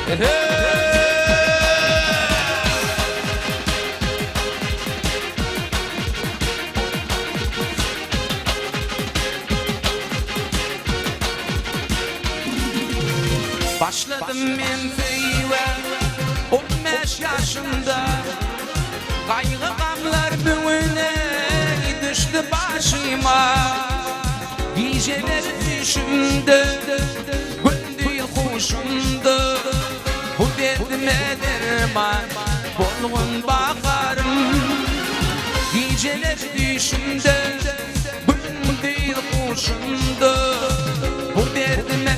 Başladım men feyve 15 yaşımda Kaygı gamlar büyüne düştü başıma Geceler düşümde Gün değil kuşumda Bu derdime derman Bolgun bakarım Geceler düşümde Gün değil kuşumda Bu derdime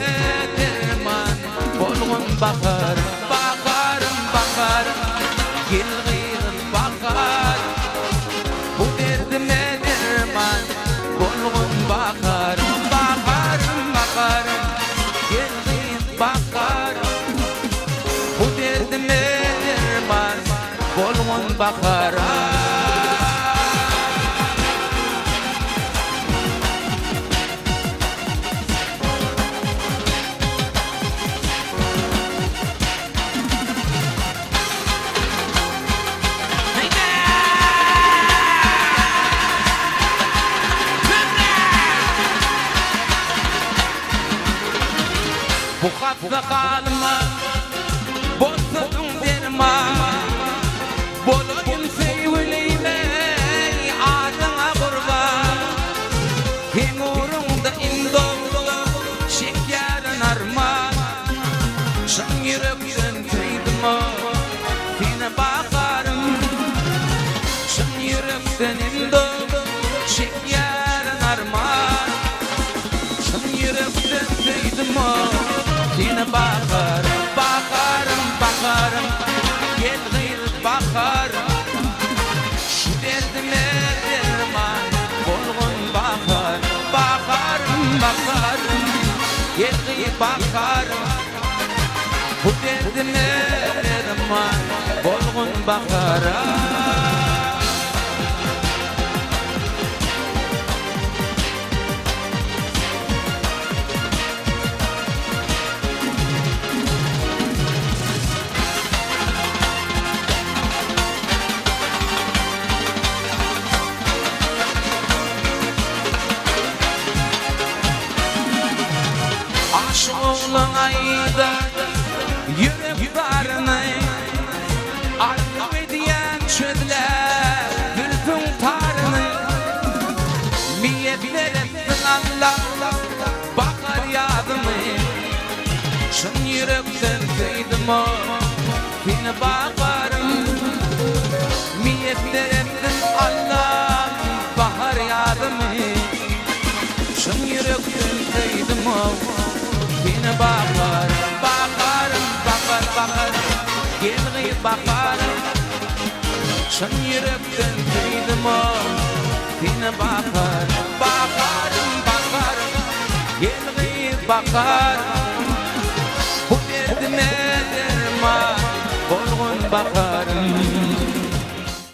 derman Bolgun bakarım Bakarım bakarım Gel gıyıl bakarım Bu derdime derman Bolgun bakarım Bakarım bakarım Gel gıyıl bakarım Bu derdime derman Bolgun bakarım Bu hafta kalma Bozsadın derma Bolgun sevileyme Adına kurban Hem uğrunda indoldu Şekerin arman Şan yürekten kıydım o Sine bakarım Şan yürekten indoldu Şekerin arman Şan yürekten kıydım o Sine bakarım, bakarım, bakarım Gel gıyıl bakarım Şu derdime derman Bolgun bakarım Bakarım, bakarım Gel gıyıl bakarım Bu derdime derman Bolgun bakarım Aşığın ayda yürek barını Arzu ediyen çödler gültün tarını Miyetlerin Allah bakar yadımı Şın yürekten kıydım o Sine bakarım Miyetlerin Allah bakar yadımı Şın yürekten kıydım o Sine bakarım, bakarım, bakarım Gel gıyıl bakarım Şan yürekten kıydım o Sine bakarım, bakarım Gel gıyıl bakarım Bu derdime derman Bolgun bakarım